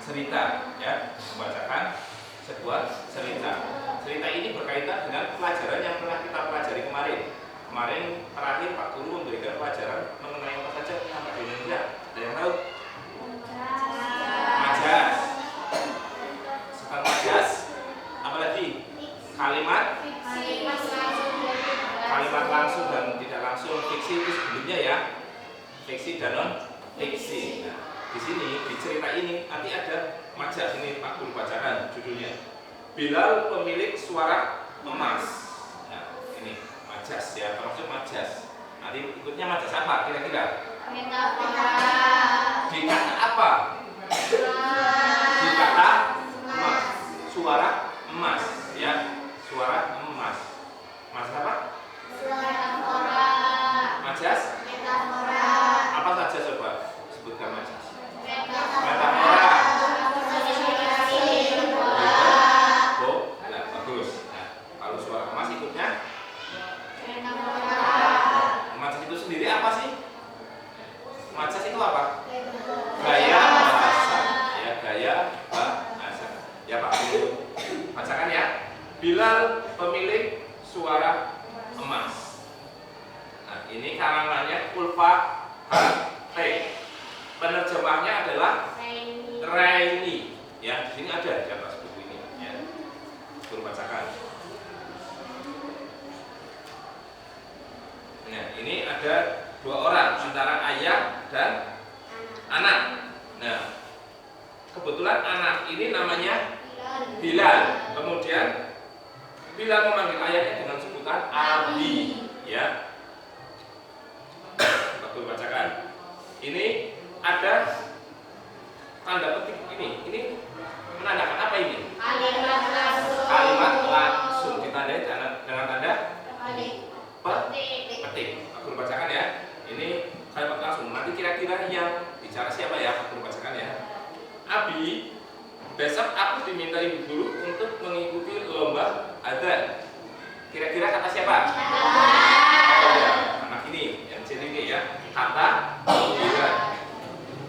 cerita, ya, membacakan sebuah cerita. Cerita ini berkaitan dengan pelajaran yang pernah kita pelajari kemarin. Kemarin terakhir Pak Guru memberikan pelajaran mengenai apa saja nama di Indonesia. Ada yang tahu? Majas. Setelah majas, apa lagi? Kalimat langsung dan tidak langsung. Fiksi itu sebelumnya ya. Fiksi dan non fiksi. Nah, di sini di cerita ini nanti ada majas, ini Pak Guru bacakan judulnya. Bilal pemilik suara emas. Nah, ini majas ya, termasuk majas. Nanti ikutnya majas apa kira-kira? Di kata apa? Di kata emas. Suara emas ya, suara emas. Majas apa? Majas? Apa saja coba sebutkan majas? Metafora. Oh, nah, bagus. Nah, kalau suara emas ikutnya? Majas itu sendiri apa sih? Majas itu apa? Gaya bahasa. Ya, gaya bahasa. Ya Pak Guru bacakan ya. Bilal pemilik suara emas. Nah, ini karangannya Ulfa H.T. Penerjemahnya adalah Raini. Ya, di sini ada di atas buku ini. Ya, Guru bacakan. Nah, ini ada dua orang antara ayah dan anak. Nah, kebetulan anak ini namanya Bilal. Kemudian Bilal memanggil ayahnya dengan sebutan Abi. Ya, Guru bacakan. Ini ada tanda petik ini. Ini menandakan apa ini? Kalimat langsung ditandai dengan tanda petik. guru bacakan ya. Ini kalimat langsung. Nanti kira-kira yang bicara siapa ya? Guru bacakan ya. Abi, besok aku diminta ibu guru untuk mengikuti lomba adzan. Kira-kira kata siapa? Oh ya, anak ini yang ini ya. Kata Bilal.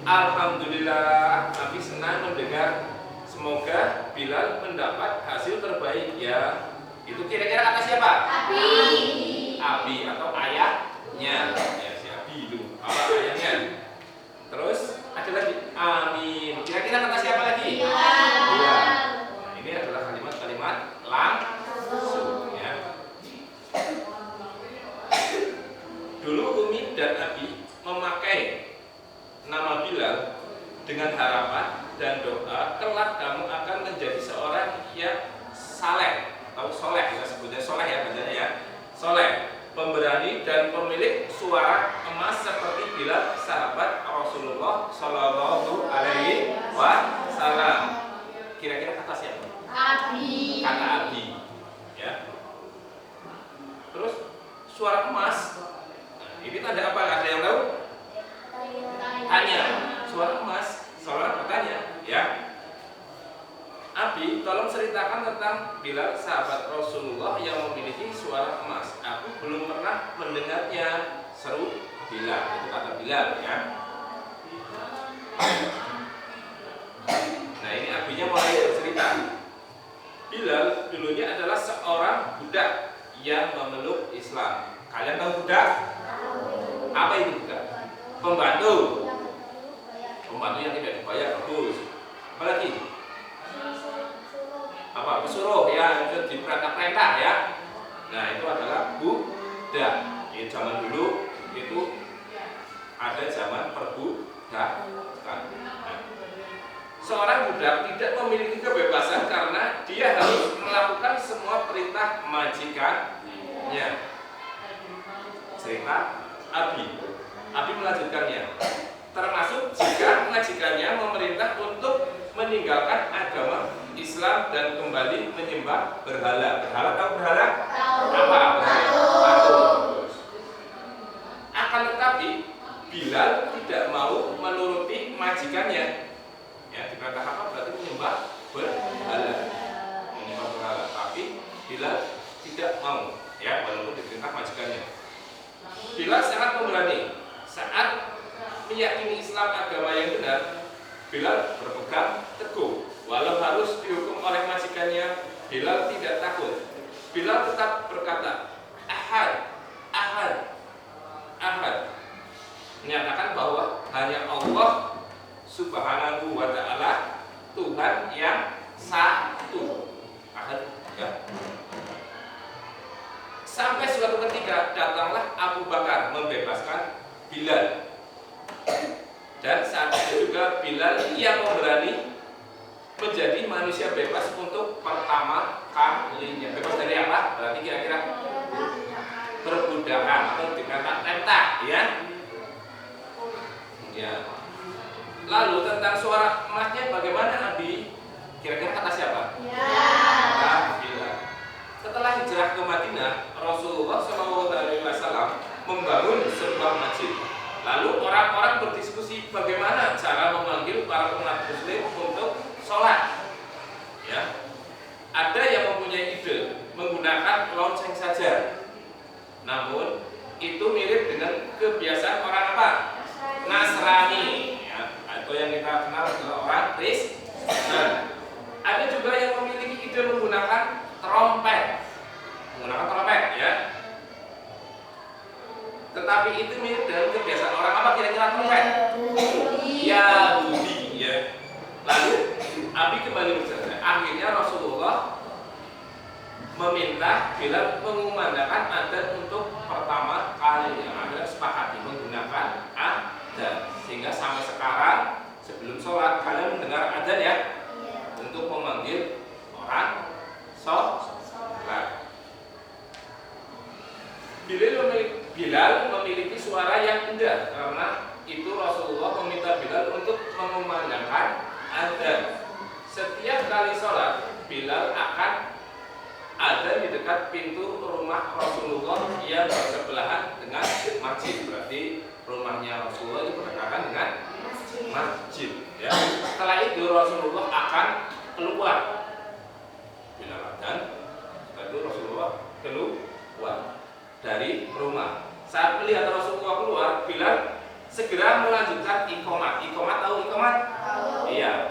Alhamdulillah, Abi senang mendengar. Semoga Bilal mendapat hasil terbaik ya. Itu kira-kira kata siapa? Abi. Abi atau ayahnya. Ya, si Abi itu. Apa ayahnya? Terus ada lagi amin. Kira-kira kata siapa lagi? Iya. Nah, ini adalah kalimat-kalimat langsung ya. Dulu Umi dan Abi memakai nama Bilal dengan harapan dan doa kelak kamu akan menjadi seorang yang saleh atau soleh, kita sebutnya soleh ya bacanya ya. Soleh, pemberani dan pemilik suara emas seperti Bilal sahabat Rasulullah Shallallahu Alaihi Wasallam. Kira-kira kata siapa? Abi. Kata Abi ya. Terus suara emas, nah, ini tanda apa? Ada yang tahu? Tanya. Suara emas, suara bertanya ya. Abi, tolong ceritakan tentang Bilal sahabat Rasulullah yang memiliki suara emas. Aku belum pernah mendengarnya. Seru Bilal, itu kata Bilal ya. Nah ini Abinya mulai bercerita. Bilal dulunya adalah seorang budak yang memeluk Islam. Kalian tahu budak? Apa itu budak? Pembantu. Pembantu yang tidak dibayar, bagus. Apalagi? Apa? Pesuruh ya, itu diperintah-perintah ya. Nah itu adalah budak. Di zaman dulu itu ada zaman perbudakan. Nah, seorang budak tidak memiliki kebebasan karena dia harus melakukan semua perintah majikannya. Cerita Abi. Abi melanjutkannya. Termasuk jika majikannya memerintah untuk meninggalkan agama Islam dan kembali menyembah berhala. Berhala tahu berhala? Apa? Berhala. Akan tetapi Bilal tidak mau menuruti majikannya. Ya, diperintah apa? Berarti menyembah berhala. Menyembah berhala. Tapi Bilal tidak mau ya menuruti perintah majikannya. Bilal sangat pemberani. Saat meyakini Islam agama yang benar, Bilal berpegang teguh. Walau harus dihukum oleh majikannya, Bilal tidak takut. Bilal tetap berkata, Ahad, Ahad, Ahad. Menyatakan bahwa hanya Allah Subhanahu wa ta'ala Tuhan yang satu. Ahad ya. Sampai suatu ketika datanglah Abu Bakar membebaskan Bilal. Dan saat itu juga Bilal yang memberani menjadi manusia bebas untuk pertama kalinya. Bebas dari apa? Berarti kira-kira perbudakan atau dikatakan tentang ya. Ya. Lalu tentang suara emasnya bagaimana Abi? Kira-kira kata siapa? Ya. Bilal. Setelah hijrah ke Madinah, Rasulullah SAW membangun sebuah masjid. Lalu orang-orang berdiskusi bagaimana cara memanggil para umat muslim untuk sholat. Ya, ada yang mempunyai ide menggunakan lonceng saja. Namun itu mirip dengan kebiasaan orang apa? Nasrani, ya, atau yang kita kenal adalah orang Kristen. Ada juga yang memiliki ide menggunakan trompet, ya. Tetapi itu mirip dengan kebiasaan orang apa kira-kira trompet? Yahudi ya. Lalu Abi kembali bercerita. Akhirnya Rasulullah meminta Bilal mengumandangkan adzan untuk pertama kali. Akhirnya sepakati menggunakan adzan. Sehingga sampai sekarang sebelum sholat kalian mendengar adzan ya, untuk memanggil orang sholat. Bilal memiliki suara yang indah. Karena itu Rasulullah meminta Bilal untuk mengumandangkan adzan. Setiap kali sholat Bilal akan ada di dekat pintu rumah Rasulullah yang bersebelahan dengan Rasulullah itu berdekatan dengan masjid. Ya. Setelah itu Rasulullah akan keluar. Bila adzan, setelah itu Rasulullah keluar dari rumah. Saat melihat Rasulullah keluar, Bilal segera melanjutkan iqamat. Iqamat tahu iqamat? Iya.